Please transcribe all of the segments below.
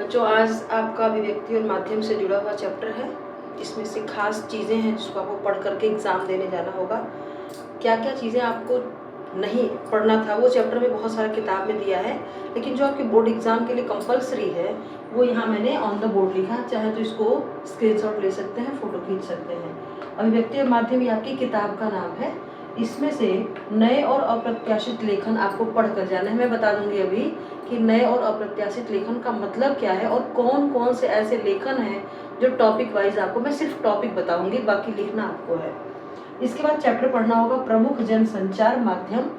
बच्चों, आज आपका अभिव्यक्ति और माध्यम से जुड़ा हुआ चैप्टर है। इसमें से खास चीज़ें हैं जिसको आपको पढ़ करके एग्ज़ाम देने जाना होगा। क्या क्या चीज़ें आपको नहीं पढ़ना था वो चैप्टर में बहुत सारा किताब में दिया है, लेकिन जो आपके बोर्ड एग्ज़ाम के लिए कंपलसरी है वो यहाँ मैंने ऑन द बोर्ड लिखा। चाहे तो इसको स्क्रीनशॉट ले सकते हैं, फ़ोटो खींच सकते हैं। अभिव्यक्ति और माध्यम ये आपकी किताब का नाम है। इसमें से नए और अप्रत्याशित लेखन आपको पढ़ कर जाना है। मैं बता दूंगी अभी कि नए और अप्रत्याशित लेखन का मतलब क्या है और कौन कौन से ऐसे लेखन हैं जो टॉपिक वाइज आपको, मैं सिर्फ टॉपिक बताऊंगी, बाकी लिखना आपको है। इसके बाद चैप्टर पढ़ना होगा प्रमुख जनसंचार माध्यम।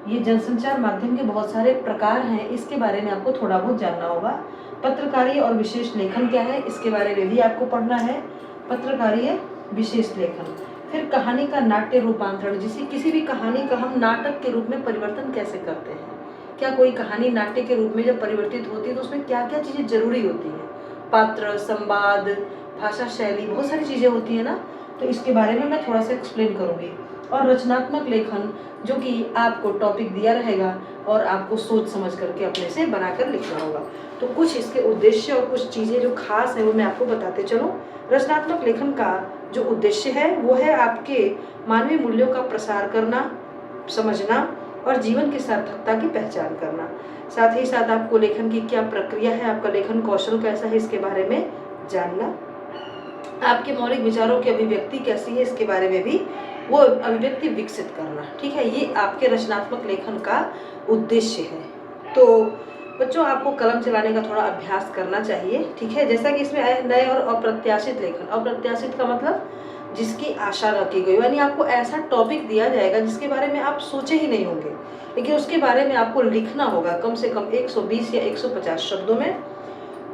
ये जनसंचार माध्यम के बहुत सारे प्रकार हैं, इसके बारे में आपको थोड़ा बहुत जानना होगा। पत्रकारीय और विशेष लेखन क्या है, इसके बारे में भी आपको पढ़ना है। पत्रकारीय विशेष लेखन। फिर कहानी का नाट्य रूपांतरण, जिसे किसी भी कहानी का हम नाटक के रूप में परिवर्तन कैसे करते हैं। क्या कोई कहानी नाट्य के रूप में जब परिवर्तित होती है तो उसमें क्या क्या चीज़ें जरूरी होती हैं। पात्र, संवाद, भाषा शैली, बहुत सारी चीज़ें होती है ना, तो इसके बारे में मैं थोड़ा सा एक्सप्लेन करूँगी। और रचनात्मक लेखन, जो कि आपको टॉपिक दिया रहेगा और आपको सोच समझ करके अपने से बनाकर लिखना होगा। तो कुछ इसके उद्देश्य और कुछ चीज़ें जो खास है वो मैं आपको बताते चलूँ। रचनात्मक लेखन का जो उद्देश्य है वो है आपके मानवीय मूल्यों का प्रसार करना, समझना और जीवन की सार्थकता की पहचान करना। साथ ही साथ आपको लेखन की क्या प्रक्रिया है, आपका लेखन कौशल कैसा है, इसके बारे में जानना। आपके मौलिक विचारों की अभिव्यक्ति कैसी है, इसके बारे में भी वो अभिव्यक्ति विकसित करना। ठीक है, ये आपके रचनात्मक लेखन का उद्देश्य है। तो बच्चों, आपको कलम चलाने का थोड़ा अभ्यास करना चाहिए। ठीक है, जैसा कि इसमें आया नए और अप्रत्याशित लेखन। अप्रत्याशित का मतलब जिसकी आशा न की गई, यानी आपको ऐसा टॉपिक दिया जाएगा जिसके बारे में आप सोचे ही नहीं होंगे, लेकिन उसके बारे में आपको लिखना होगा कम से कम 120 या 150 शब्दों में।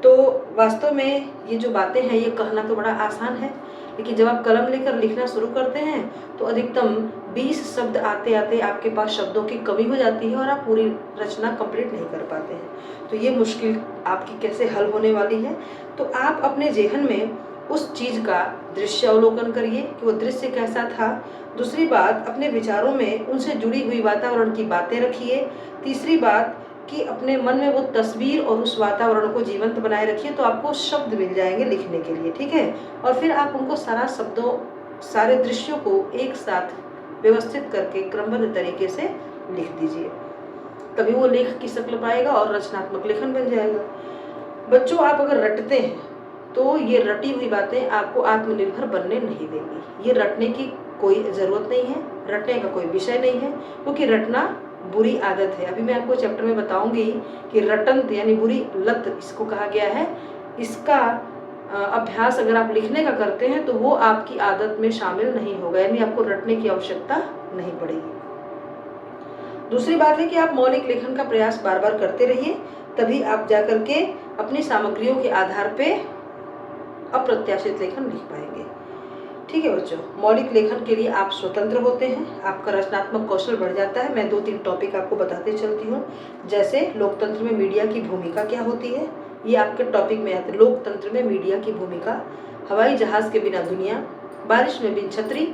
तो वास्तव में ये जो बातें हैं ये कहना तो बड़ा आसान है, लेकिन जब आप कलम लेकर लिखना शुरू करते हैं तो अधिकतम 20 शब्द आते आते आपके पास शब्दों की कमी हो जाती है और आप पूरी रचना कंप्लीट नहीं कर पाते हैं। तो ये मुश्किल आपकी कैसे हल होने वाली है। तो आप अपने जेहन में उस चीज़ का दृश्य अवलोकन करिए कि वो दृश्य कैसा था। दूसरी बात, अपने विचारों में उनसे जुड़ी हुई वातावरण की बातें रखिए। तीसरी बात कि अपने मन में वो तस्वीर और उस वातावरण को जीवंत बनाए रखिए, तो आपको शब्द मिल जाएंगे लिखने के लिए। ठीक है, और फिर आप उनको सारे दृश्यों को एक साथ व्यवस्थित करके क्रमबद्ध तरीके से लिख दीजिए, तभी वो लेख की शक्ल पाएगा और रचनात्मक लेखन बन जाएगा। बच्चों, आप अगर रटते हैं तो ये रटी हुई बातें आपको आत्मनिर्भर बनने नहीं देंगी। ये रटने की कोई ज़रूरत नहीं है, रटने का कोई विषय नहीं है, क्योंकि रटना बुरी आदत है। अभी मैं आपको चैप्टर में बताऊंगी कि रटंत यानी बुरी लत इसको कहा गया है। इसका अभ्यास अगर आप लिखने का करते हैं तो वो आपकी आदत में शामिल नहीं होगा, यानी आपको रटने की आवश्यकता नहीं पड़ेगी। दूसरी बात है कि आप मौलिक लेखन का प्रयास बार बार करते रहिए, तभी आप जाकर के अपनी सामग्रियों के आधार पे अप्रत्याशित लेखन लिख पाएंगे। ठीक है बच्चों, मौलिक लेखन के लिए आप स्वतंत्र होते हैं, आपका रचनात्मक कौशल बढ़ जाता है। मैं 2-3 टॉपिक आपको बताते चलती हूँ, जैसे लोकतंत्र में मीडिया की भूमिका क्या होती है, ये आपके टॉपिक में आते हैं। लोकतंत्र में मीडिया की भूमिका, हवाई जहाज के बिना दुनिया, बारिश में बिन छतरी,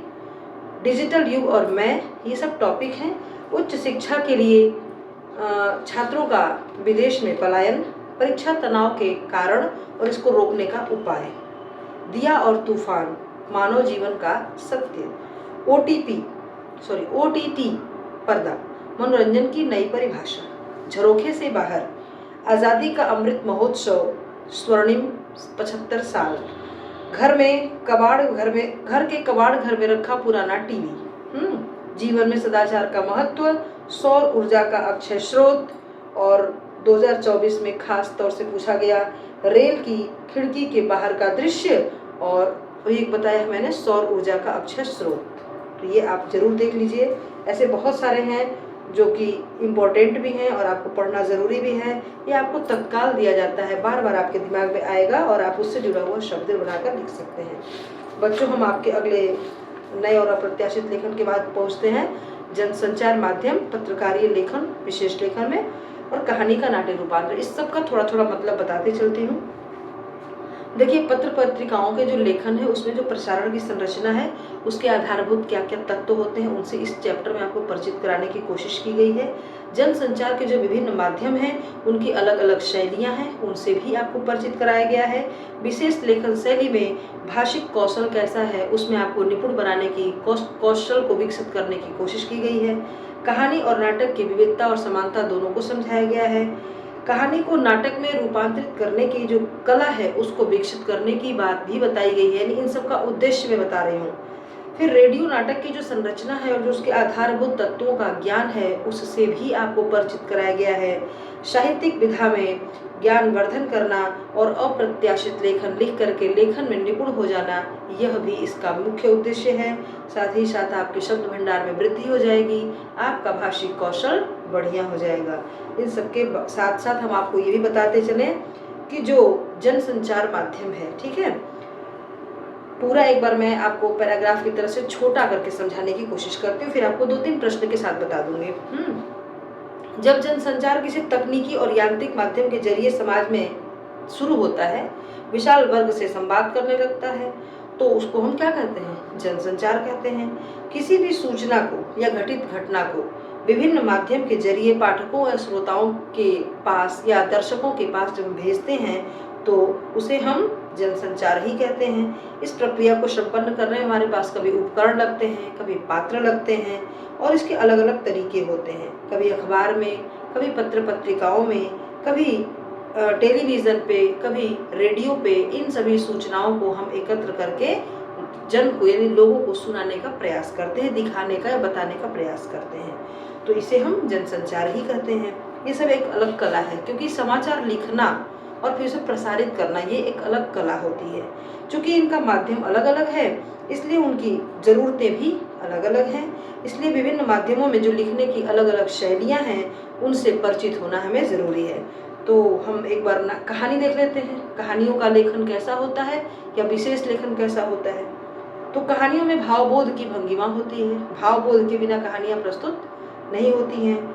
डिजिटल युग और मैं, ये सब टॉपिक हैं। उच्च शिक्षा के लिए छात्रों का विदेश में पलायन, परीक्षा तनाव के कारण और इसको रोकने का उपाय, दिया और तूफान, मानव जीवन का सत्य, OTT पर्दा, मनोरंजन की नई परिभाषा, झरोखे से बाहर, आज़ादी का अमृत महोत्सव, स्वर्णिम 75 साल, घर के कबाड़ घर में रखा पुराना टीवी, जीवन में सदाचार का महत्व, सौर ऊर्जा का अक्षय स्रोत, और 2024 में खास तौर से पूछा गया रेल की खिड़की के बाहर का दृश्य, और एक बताया मैंने सौर ऊर्जा का अक्षय स्रोत। तो ये आप जरूर देख लीजिए। ऐसे बहुत सारे हैं जो कि इम्पोर्टेंट भी हैं और आपको पढ़ना ज़रूरी भी है। ये आपको तत्काल दिया जाता है, बार बार आपके दिमाग में आएगा और आप उससे जुड़ा हुआ शब्द बनाकर लिख सकते हैं। बच्चों, हम आपके अगले नए और अप्रत्याशित लेखन के बाद पहुँचते हैं जनसंचार माध्यम, पत्रकारीय लेखन, विशेष लेखन में, और कहानी का नाट्य रूपांतरण। इस सब का थोड़ा थोड़ा मतलब बताते चलती हूँ। देखिए, पत्र पत्रिकाओं के जो लेखन है उसमें जो प्रसारण की संरचना है उसके आधारभूत क्या क्या तत्व होते हैं, उनसे इस चैप्टर में आपको परिचित कराने की कोशिश की गई है। जनसंचार के जो विभिन्न माध्यम हैं उनकी अलग अलग शैलियाँ हैं, उनसे भी आपको परिचित कराया गया है। विशेष लेखन शैली में भाषिक कौशल कैसा है उसमें आपको निपुण बनाने की कौशल को विकसित करने की कोशिश की गई है। कहानी और नाटक की विविधता और समानता दोनों को समझाया गया है। कहानी को नाटक में रूपांतरित करने की जो कला है उसको विकसित करने की बात भी बताई गई है, यानी इन सब का उद्देश्य मैं बता रही हूँ। फिर रेडियो नाटक की जो संरचना है और जो उसके आधारभूत तत्वों का ज्ञान है उससे भी आपको परिचित कराया गया है। साहित्यिक विधा में ज्ञानवर्धन करना और अप्रत्याशित लेखन लिख करके लेखन में निपुण हो जाना, यह भी इसका मुख्य उद्देश्य है। साथ ही साथ आपके शब्द भंडार में वृद्धि हो जाएगी, आपका भाषिक कौशल बढ़िया हो जाएगा। इन सबके साथ साथ हम आपको ये भी बताते चले कि जो जनसंचार माध्यम है, ठीक है, पूरा एक बार मैं आपको पैराग्राफ की तरह से छोटा करके समझाने की कोशिश करती हूँ, फिर आपको 2-3 प्रश्न के साथ बता दूंगी। जब जनसंचार किसी तकनीकी और यांत्रिक माध्यम के जरिए समाज में शुरू होता है, विशाल वर्ग से संवाद करने लगता है, तो उसको हम क्या कहते हैं? जनसंचार कहते हैं। किसी भी सूचना को या घटित घटना को विभिन्न माध्यम के जरिए पाठकों या श्रोताओं के पास या दर्शकों के पास जब हम भेजते हैं तो उसे हम जनसंचार ही कहते हैं। इस प्रक्रिया को संपन्न करने में हमारे पास कभी उपकरण लगते हैं, कभी पात्र लगते हैं और इसके अलग अलग तरीके होते हैं। कभी अखबार में, कभी पत्र पत्रिकाओं में, कभी टेलीविज़न पे, कभी रेडियो पे, इन सभी सूचनाओं को हम एकत्र करके जन को यानी लोगों को सुनाने का प्रयास करते हैं, दिखाने का या बताने का प्रयास करते हैं, तो इसे हम जनसंचार ही कहते हैं। ये सब एक अलग कला है, क्योंकि समाचार लिखना और फिर उसे प्रसारित करना ये एक अलग कला होती है। चूँकि इनका माध्यम अलग अलग है इसलिए उनकी ज़रूरतें भी अलग अलग हैं, इसलिए विभिन्न माध्यमों में जो लिखने की अलग अलग शैलियाँ हैं उनसे परिचित होना हमें ज़रूरी है। तो हम एक बार ना कहानी देख लेते हैं, कहानियों का लेखन कैसा होता है या विशेष लेखन कैसा होता है। तो कहानियों में भावबोध की भंगिमा होती है, भावबोध के बिना कहानियाँ प्रस्तुत नहीं होती हैं।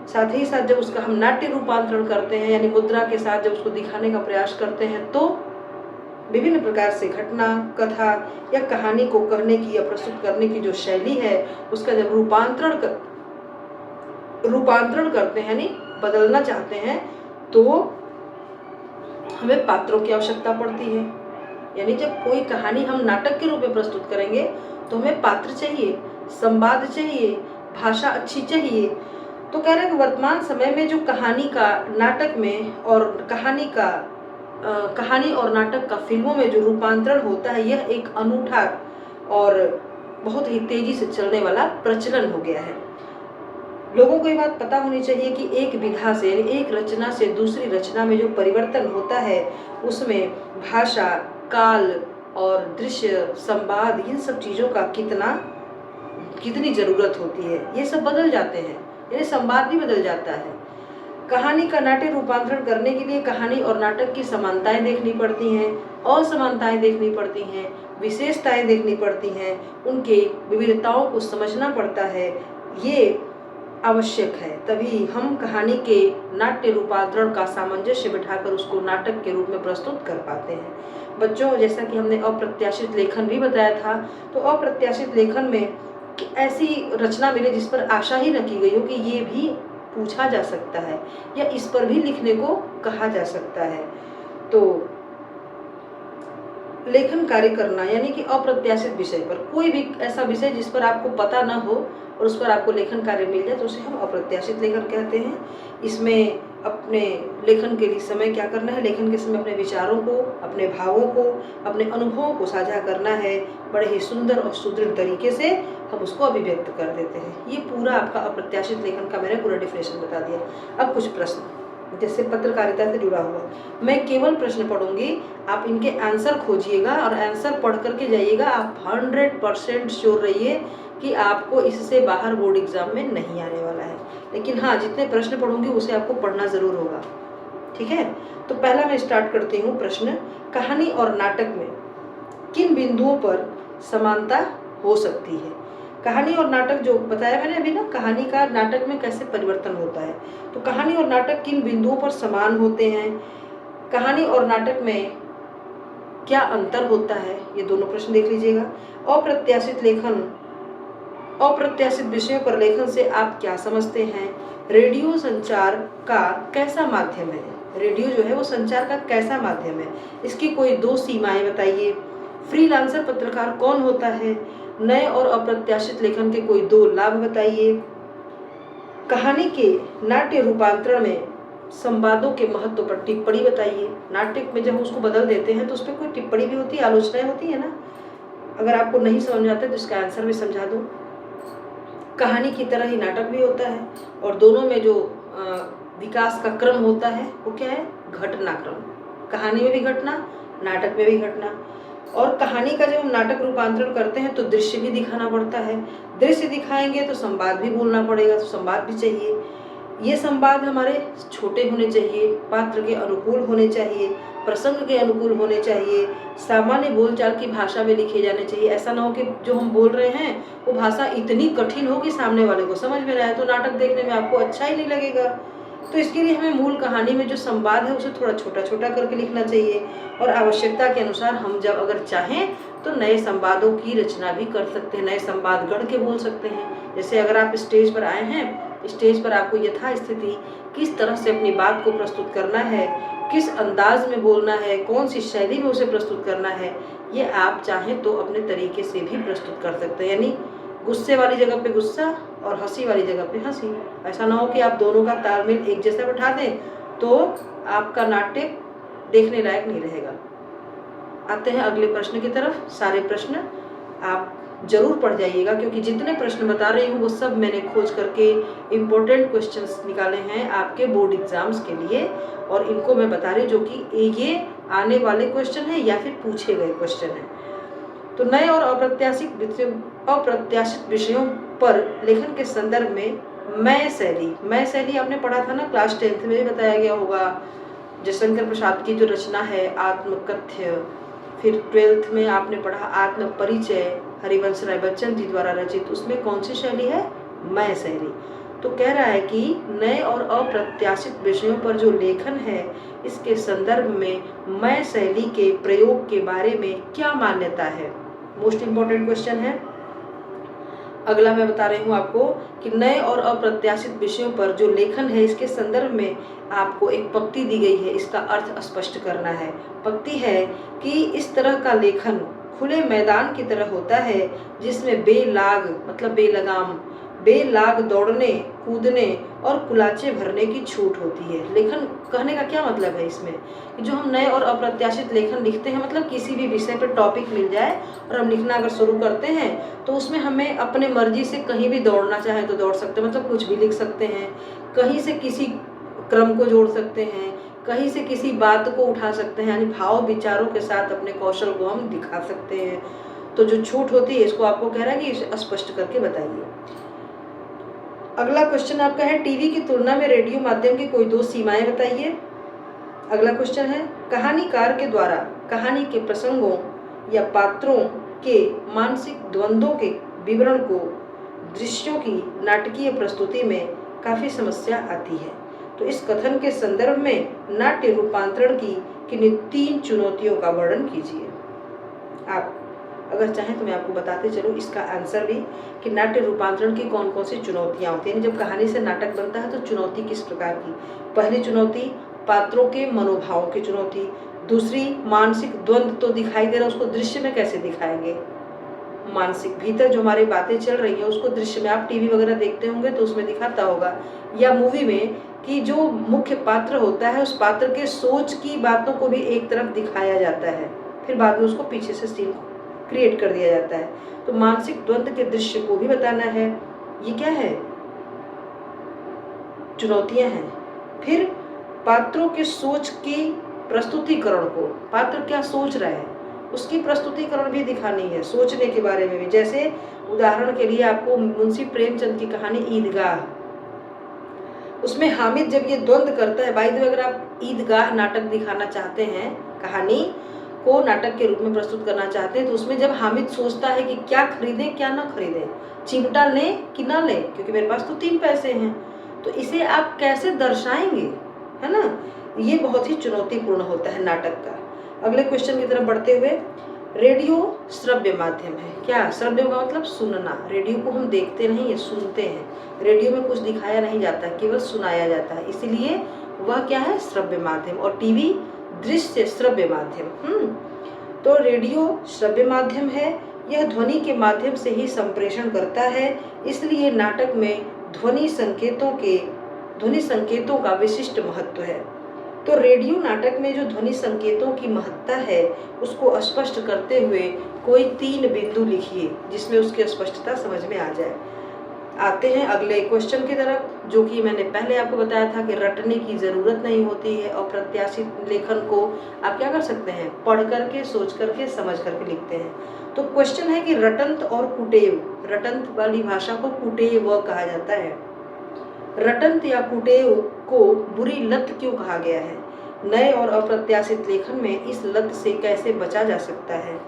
साथ ही साथ जब उसका हम नाट्य रूपांतरण करते हैं यानी मुद्रा के साथ जब उसको दिखाने का प्रयास करते हैं तो विभिन्न प्रकार से घटना, कथा या कहानी को कहने की या प्रस्तुत करने की जो शैली है उसका जब रूपांतरण करते हैं यानी बदलना चाहते हैं तो हमें पात्रों की आवश्यकता पड़ती है। यानी जब कोई कहानी हम नाटक के रूप में प्रस्तुत करेंगे तो हमें पात्र चाहिए, संवाद चाहिए, भाषा अच्छी चाहिए। तो कह रहे हैं कि वर्तमान समय में जो कहानी का नाटक में और कहानी और नाटक का फिल्मों में जो रूपांतरण होता है यह एक अनूठा और बहुत ही तेजी से चलने वाला प्रचलन हो गया है। लोगों को ये बात पता होनी चाहिए कि एक विधा से यानी एक रचना से दूसरी रचना में जो परिवर्तन होता है उसमें भाषा, काल और दृश्य, संवाद, इन सब चीज़ों का कितनी ज़रूरत होती है। ये सब बदल जाते हैं, यानी संवाद भी बदल जाता है। कहानी का नाट्य रूपांतरण करने के लिए कहानी और नाटक की समानताएं देखनी पड़ती हैं, असमानताएं देखनी पड़ती हैं, विशेषताएं देखनी पड़ती हैं, उनके विविधताओं को समझना पड़ता है। ये आवश्यक है, तभी हम कहानी के नाट्य रूपांतरण का सामंजस्य बिठाकर उसको नाटक के रूप में प्रस्तुत कर पाते हैं। बच्चों, जैसा कि हमने अप्रत्याशित लेखन भी बताया था, तो अप्रत्याशित लेखन में ऐसी रचना मिले जिस पर आशा ही न की गई हो कि ये भी पूछा जा सकता है या इस पर भी लिखने को कहा जा सकता है। तो लेखन कार्य करना यानी कि अप्रत्याशित विषय पर, कोई भी ऐसा विषय जिस पर आपको पता न हो और उस पर आपको लेखन कार्य मिल जाए तो उसे हम अप्रत्याशित लेखन कहते हैं। इसमें अपने लेखन के लिए समय क्या करना है? लेखन के समय अपने विचारों को, अपने भावों को, अपने अनुभवों को साझा करना है। बड़े ही सुंदर और सुदृढ़ तरीके से हम उसको अभिव्यक्त कर देते हैं। ये पूरा आपका अप्रत्याशित लेखन का मैंने पूरा डिफिनेशन बता दिया। अब कुछ प्रश्न जैसे पत्रकारिता से जुड़ा हुआ, मैं केवल प्रश्न पढ़ूंगी, आप इनके आंसर खोजिएगा और आंसर पढ़ करके जाइएगा। आप 100% श्योर रहिए कि आपको इससे बाहर बोर्ड एग्जाम में नहीं आने वाला है। लेकिन हाँ, जितने प्रश्न पढ़ूंगी उसे आपको पढ़ना ज़रूर होगा, ठीक है। तो पहला मैं स्टार्ट करती हूँ प्रश्न, कहानी और नाटक में किन बिंदुओं पर समानता हो सकती है? कहानी और नाटक जो बताया मैंने अभी ना, कहानी का नाटक में कैसे परिवर्तन होता है, तो कहानी और नाटक किन बिंदुओं पर समान होते हैं? कहानी और नाटक में क्या अंतर होता है, ये दोनों प्रश्न देख लीजिएगा। अप्रत्याशित लेखन, अप्रत्याशित विषयों पर लेखन से आप क्या समझते हैं? रेडियो संचार का कैसा माध्यम है? रेडियो जो है वो संचार का कैसा माध्यम है, इसकी कोई दो सीमाएं बताइए। फ्रीलांसर पत्रकार कौन होता है? नए और अप्रत्याशित लेखन के कोई दो लाभ बताइए। कहानी के नाट्य रूपांतरण में संवादों के महत्व पर टिप्पणी बताइए। नाटक में जब उसको बदल देते हैं तो उस पर कोई टिप्पणी भी होती है, आलोचनाएं होती है ना। अगर आपको नहीं समझ आता तो इसका आंसर भी समझा दूं। कहानी की तरह ही नाटक भी होता है और दोनों में जो विकास का क्रम होता है वो क्या है? घटनाक्रम। कहानी में भी घटना, नाटक में भी घटना। और कहानी का जब हम नाटक रूपांतरण करते हैं तो दृश्य भी दिखाना पड़ता है। दृश्य दिखाएंगे तो संवाद भी बोलना पड़ेगा, तो संवाद भी चाहिए। ये संवाद हमारे छोटे होने चाहिए, पात्र के अनुकूल होने चाहिए, प्रसंग के अनुकूल होने चाहिए, सामान्य बोलचाल की भाषा में लिखे जाने चाहिए। ऐसा ना हो कि जो हम बोल रहे हैं वो भाषा इतनी कठिन हो कि सामने वाले को समझ में ना आए, तो नाटक देखने में आपको अच्छा ही नहीं लगेगा। तो इसके लिए हमें मूल कहानी में जो संवाद है उसे थोड़ा छोटा छोटा करके लिखना चाहिए और आवश्यकता के अनुसार हम जब अगर चाहें तो नए संवादों की रचना भी कर सकते हैं, नए संवाद गढ़ के बोल सकते हैं। जैसे अगर आप स्टेज पर आए हैं, स्टेज पर आपको यथास्थिति किस तरह से अपनी बात को प्रस्तुत करना है, किस अंदाज में बोलना है, कौन सी शैली में उसे प्रस्तुत करना है, ये आप चाहें तो अपने तरीके से भी प्रस्तुत कर सकते हैं। यानी गुस्से वाली जगह पे गुस्सा और हंसी वाली जगह पे हंसी। ऐसा ना हो कि आप दोनों का तालमेल एक जैसा बैठा दें तो आपका नाटक देखने लायक नहीं रहेगा। आते हैं अगले प्रश्न की तरफ। सारे प्रश्न आप जरूर पढ़ जाइएगा क्योंकि जितने प्रश्न बता रही हूँ वो सब मैंने खोज करके इम्पोर्टेंट क्वेश्चंस निकाले हैं आपके बोर्ड एग्जाम्स के लिए, और इनको मैं बता रही हूँ जो कि ये आने वाले क्वेश्चन है या फिर पूछे गए क्वेश्चन है। तो नए और अप्रत्याशित विषयों पर लेखन के संदर्भ में मैं शैली आपने पढ़ा था ना, क्लास 10th में भी बताया गया होगा। जयशंकर प्रसाद की जो रचना है आत्मकथ्य, फिर 12th में आपने पढ़ा आत्म परिचय, हरिवंश राय बच्चन जी द्वारा रचित, उसमें कौन सी शैली है? मैं शैली। तो कह रहा है कि नए और अप्रत्याशित विषयों पर जो लेखन है इसके संदर्भ में मैं शैली के प्रयोग के बारे में क्या मान्यता है? मोस्ट इम्पोर्टेंट क्वेश्चन है। अगला मैं बता रही हूँ आपको कि नए और अप्रत्याशित विषयों पर जो लेखन है इसके संदर्भ में आपको एक पंक्ति दी गई है, इसका अर्थ स्पष्ट करना है। पंक्ति है कि इस तरह का लेखन खुले मैदान की तरह होता है जिसमें बेलाग मतलब बेलाग दौड़ने, कूदने और कुलाचे भरने की छूट होती है। लेखन कहने का क्या मतलब है इसमें कि जो हम नए और अप्रत्याशित लेखन लिखते हैं, मतलब किसी भी विषय पर टॉपिक मिल जाए और हम लिखना अगर शुरू करते हैं तो उसमें हमें अपने मर्जी से कहीं भी दौड़ना चाहे तो दौड़ सकते हैं, मतलब कुछ भी लिख सकते हैं। कहीं से किसी क्रम को जोड़ सकते हैं, कहीं से किसी बात को उठा सकते हैं, यानी भाव विचारों के साथ अपने कौशल को हम दिखा सकते हैं। तो जो छूट होती है इसको आपको कह रहा है कि इसे स्पष्ट करके बताइए। अगला क्वेश्चन आपका है टीवी की तुलना में रेडियो माध्यम की कोई दो सीमाएं बताइए। अगला क्वेश्चन है कहानीकार के द्वारा कहानी के प्रसंगों या पात्रों के मानसिक द्वंद्वों के विवरण को दृश्यों की नाटकीय प्रस्तुति में काफी समस्या आती है। तो इस कथन के संदर्भ में नाट्य रूपांतरण की किन्हीं 3 चुनौतियों का वर्णन कीजिए। आप अगर चाहें तो मैं आपको बताते चलूँ इसका आंसर भी कि नाट्य रूपांतरण की कौन कौन सी चुनौतियाँ होती हैं। जब कहानी से नाटक बनता है तो चुनौती किस प्रकार की? पहली चुनौती पात्रों के मनोभावों की चुनौती। दूसरी मानसिक द्वंद्व तो दिखाई दे रहा है, उसको दृश्य में कैसे दिखाएंगे? मानसिक भीतर जो हमारी बातें चल रही हैं उसको दृश्य में, आप टीवी वगैरह देखते होंगे तो उसमें दिखाता होगा, या मूवी में कि जो मुख्य पात्र होता है उस पात्र के सोच की बातों को भी एक तरफ दिखाया जाता है, फिर बाद में उसको पीछे से सीन क्रिएट कर दिया जाता है। तो मानसिक द्वंद्व के दृश्य को भी बताना है। ये क्या है? चुनौतियां हैं। फिर पात्रों के सोच की प्रस्तुतिकरण को, पात्र क्या सोच रहा है उसकी प्रस्तुतिकरण भी दिखानी है, सोचने के बारे में भी। जैसे उदाहरण के लिए आपको मुंशी प्रेमचंद की कहानी ईदगाह, उसमें हामिद जब ये द्वंद्व करता है, बाय द वे अगर आप ईदगाह नाटक दिखाना चाहते हैं, कहानी को नाटक के रूप में प्रस्तुत करना चाहते हैं, तो उसमें जब हामिद सोचता है कि क्या खरीदें क्या ना खरीदें, चिमटा लें कि ना लें क्योंकि मेरे पास तो 3 पैसे हैं, तो इसे आप कैसे दर्शाएंगे, है ना? ये बहुत ही चुनौतीपूर्ण होता है नाटक का। अगले क्वेश्चन की तरफ बढ़ते हुए, रेडियो श्रव्य माध्यम है। क्या श्रव्य का मतलब सुनना। रेडियो को हम देखते नहीं है, सुनते हैं। रेडियो में कुछ दिखाया नहीं जाता, केवल सुनाया जाता है, इसीलिए वह क्या है, श्रव्य माध्यम। और टीवी दृश्य श्रव्य माध्यम। तो रेडियो श्रव्य माध्यम है, यह ध्वनि के माध्यम से ही संप्रेषण करता है, इसलिए नाटक में ध्वनि संकेतों का विशिष्ट महत्व है। तो रेडियो नाटक में जो ध्वनि संकेतों की महत्ता है उसको स्पष्ट करते हुए कोई 3 बिंदु लिखिए जिसमें उसकी स्पष्टता समझ में आ जाए। आते हैं अगले क्वेश्चन की तरफ, जो कि मैंने पहले आपको बताया था कि रटने की ज़रूरत नहीं होती है। अप्रत्याशित लेखन को आप क्या कर सकते हैं, पढ़ करके, सोच करके, समझ करके लिखते हैं। तो क्वेश्चन है कि रटंत और कुटेव, रटंत वाली भाषा को कुटेव कहा जाता है। रटंत या कुटेव को बुरी लत क्यों कहा गया है? नए और अप्रत्याशित लेखन में इस लत से कैसे बचा जा सकता है?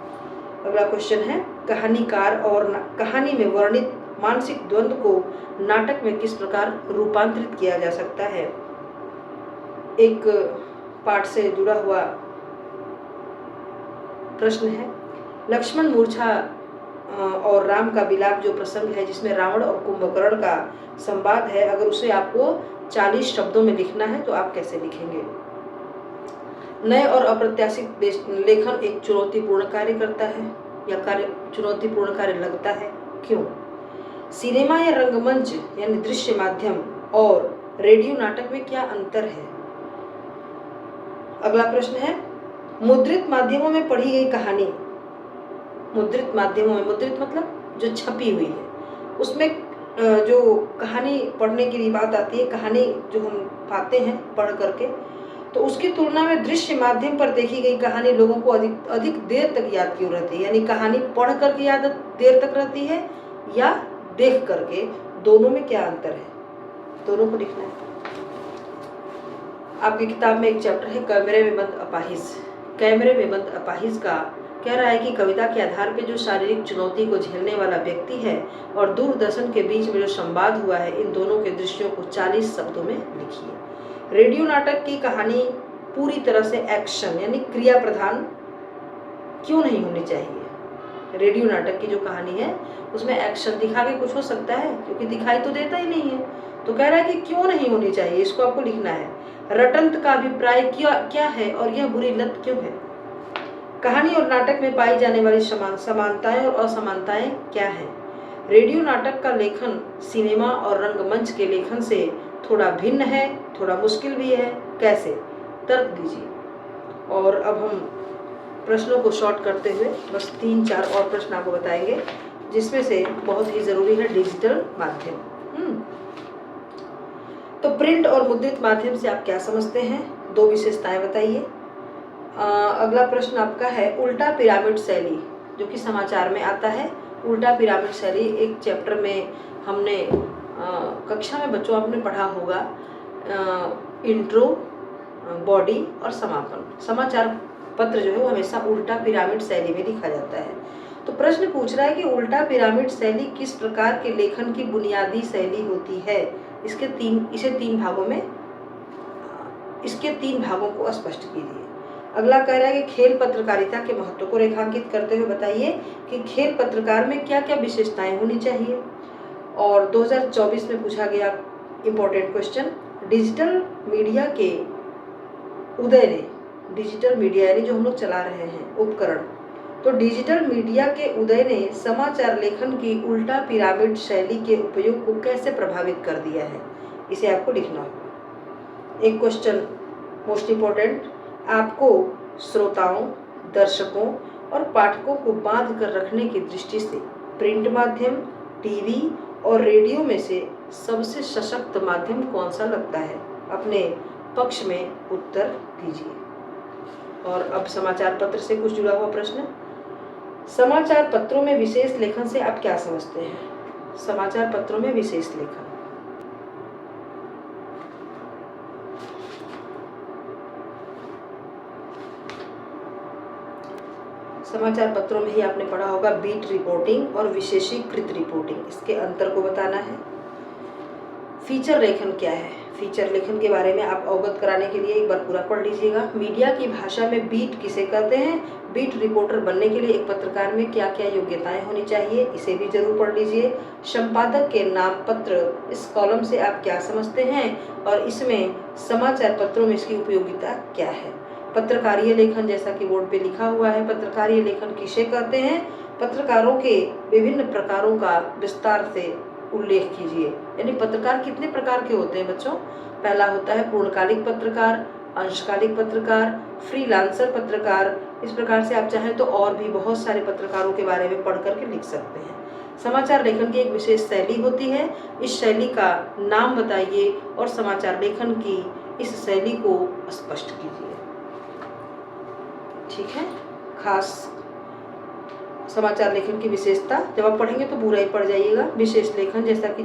अगला क्वेश्चन है, कहानीकार और कहानी में वर्णित मानसिक द्वंद्व को नाटक में किस प्रकार रूपांतरित किया जा सकता है? एक पाठ से जुड़ा हुआ प्रश्न है। लक्ष्मण मूर्छा और राम का विलाप जो प्रसंग है जिसमें रावण और कुंभकर्ण का संवाद है, अगर उसे आपको 40 शब्दों में लिखना है तो आप कैसे लिखेंगे? नए और अप्रत्याशित लेखन एक चुनौतीपूर्ण कार्य करता है या चुनौतीपूर्ण कार्य लगता है, क्यों? सिनेमा या रंगमंच यानी दृश्य माध्यम और रेडियो नाटक में क्या अंतर है? अगला प्रश्न है, मुद्रित माध्यमों में पढ़ी गई कहानी, मुद्रित माध्यमों में, मुद्रित मतलब जो छपी हुई है, उसमें जो कहानी पढ़ने की बात आती है, कहानी जो हम पाते हैं पढ़ करके, तो उसकी तुलना में दृश्य माध्यम पर देखी गई कहानी लोगों को अधिक देर तक याद क्यों रहती है? यानी कहानी पढ़ करके याद देर तक रहती है या देख करके, दोनों में क्या अंतर है? दोनों को लिखना है। आपकी किताब में एक चैप्टर है कैमरे में बंद अपाहिज। कैमरे में बंद अपाहिज का कह रहा है कि कविता के आधार पर जो शारीरिक चुनौती को झेलने वाला व्यक्ति है और दूरदर्शन के बीच में जो संवाद हुआ है, इन दोनों के दृश्यों को 40 शब्दों में लिखिए। रेडियो नाटक की कहानी पूरी तरह से एक्शन यानी क्रिया प्रधान क्यों नहीं होनी चाहिए? रेडियो नाटक की जो कहानी है उसमें एक्शन दिखा के कुछ हो सकता है, क्योंकि दिखाई तो देता ही नहीं है। तो कह रहा है कि क्यों नहीं होनी चाहिए, इसको आपको लिखना है। रटंत का अभिप्राय क्या है और यह बुरी लत क्यों है? कहानी और नाटक में पाई जाने वाली समानताएं और असमानताएं क्या हैं? रेडियो नाटक का लेखन सिनेमा और रंगमंच के लेखन से थोड़ा भिन्न है, थोड़ा मुश्किल भी है, कैसे? तर्क दीजिए। और अब हम प्रश्नों को शॉर्ट करते हुए बस 3-4 और प्रश्न आपको बताएंगे, जिसमें से बहुत ही जरूरी है डिजिटल माध्यम। तो प्रिंट और मुद्रित माध्यम से आप क्या समझते हैं? 2 विशेषताएं बताइए। अगला प्रश्न आपका है उल्टा पिरामिड शैली, जो कि समाचार में आता है। उल्टा पिरामिड शैली एक चैप्टर में हमने कक्षा में बच्चों आपने पढ़ा होगा, इंट्रो, बॉडी और समापन। समाचार पत्र जो है वो हमेशा उल्टा पिरामिड शैली में लिखा जाता है। तो प्रश्न पूछ रहा है कि उल्टा पिरामिड शैली किस प्रकार के लेखन की बुनियादी शैली होती है? इसके 3 भागों को स्पष्ट कीजिए। अगला कह रहा है कि खेल पत्रकारिता के महत्व को रेखांकित करते हुए बताइए कि खेल पत्रकार में क्या क्या विशेषताएं होनी चाहिए। और 2024 में पूछा गया इम्पोर्टेंट क्वेश्चन, डिजिटल मीडिया के उदय ने, डिजिटल मीडिया यानी जो हम लोग चला रहे हैं उपकरण, तो डिजिटल मीडिया के उदय ने समाचार लेखन की उल्टा पिरामिड शैली के उपयोग को कैसे प्रभावित कर दिया है? इसे आपको लिखना होगा। एक क्वेश्चन मोस्ट इम्पोर्टेंट, आपको श्रोताओं, दर्शकों और पाठकों को बांध कर रखने की दृष्टि से प्रिंट माध्यम, टीवी और रेडियो में से सबसे सशक्त माध्यम कौन सा लगता है? अपने पक्ष में उत्तर दीजिए। और अब समाचार पत्र से कुछ जुड़ा हुआ प्रश्न, समाचार पत्रों में विशेष लेखन से आप क्या समझते हैं? समाचार पत्रों में विशेष लेखन, समाचार पत्रों में ही आपने पढ़ा होगा बीट रिपोर्टिंग और विशेषीकृत रिपोर्टिंग, इसके अंतर को बताना है। फीचर लेखन क्या है? फीचर लेखन के बारे में आप अवगत कराने के लिए एक बार पूरा पढ़ लीजिएगा। मीडिया की भाषा में बीट किसे कहते हैं? बीट रिपोर्टर बनने के लिए एक पत्रकार में क्या क्या योग्यताएं होनी चाहिए, इसे भी जरूर पढ़ लीजिए। संपादक के नाम पत्र, इस कॉलम से आप क्या समझते हैं और इसमें समाचार पत्रों में इसकी उपयोगिता क्या है। पत्रकारीय लेखन, जैसा कि बोर्ड पे लिखा हुआ है, पत्रकारीय लेखन किसे कहते हैं? पत्रकारों के विभिन्न प्रकारों का विस्तार से उल्लेख कीजिए। यानी पत्रकार कितने प्रकार के होते हैं बच्चों? पहला होता है पूर्णकालिक पत्रकार, अंशकालिक पत्रकार, फ्रीलांसर पत्रकार। इस प्रकार से आप चाहें तो और भी बहुत सारे पत्रकारों के बारे में पढ़ करके लिख सकते हैं। समाचार लेखन की एक विशेष शैली होती है, इस शैली का नाम बताइए और समाचार लेखन की इस शैली को स्पष्ट कीजिए। ठीक है, खास समाचार लेखन की विशेषता जब आप पढ़ेंगे तो पूरा ही पढ़ जाइएगा। विशेष लेखन, जैसा कि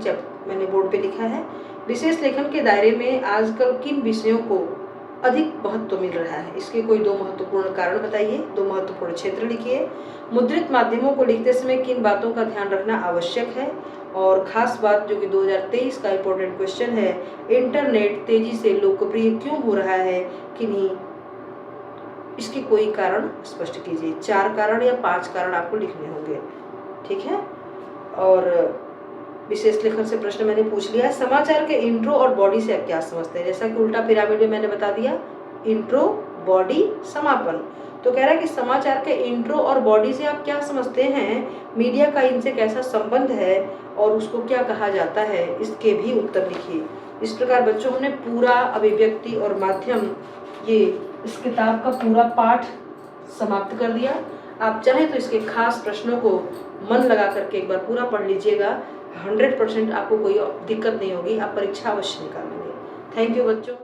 मैंने बोर्ड पे लिखा है, विशेष लेखन के दायरे में आजकल किन विषयों को अधिक महत्व मिल रहा है? इसके कोई 2 महत्वपूर्ण कारण बताइए, 2 महत्वपूर्ण क्षेत्र लिखिए। मुद्रित माध्यमों को लिखते समय किन बातों का ध्यान रखना आवश्यक है? और खास बात जो कि 2023 का इम्पोर्टेंट क्वेश्चन है, इंटरनेट तेजी से लोकप्रिय क्यों हो रहा है? किन्हीं इसके कोई कारण स्पष्ट कीजिए। 4 कारण या 5 कारण आपको लिखने होंगे। ठीक है, और विशेष लेखन से प्रश्न मैंने पूछ लिया है। समाचार के इंट्रो और बॉडी से आप क्या समझते हैं? जैसा कि उल्टा पिरामिड में मैंने बता दिया, इंट्रो, बॉडी, समापन। तो कह रहा है कि समाचार के इंट्रो और बॉडी से आप क्या समझते हैं? मीडिया का इनसे कैसा संबंध है और उसको क्या कहा जाता है? इसके भी उत्तर लिखिए। इस प्रकार बच्चों हमने पूरा अभिव्यक्ति और माध्यम, ये इस किताब का पूरा पाठ समाप्त कर दिया। आप चाहें तो इसके खास प्रश्नों को मन लगा करके एक बार पूरा पढ़ लीजिएगा। 100% आपको कोई दिक्कत नहीं होगी, आप परीक्षा अवश्य निकालेंगे। थैंक यू बच्चों।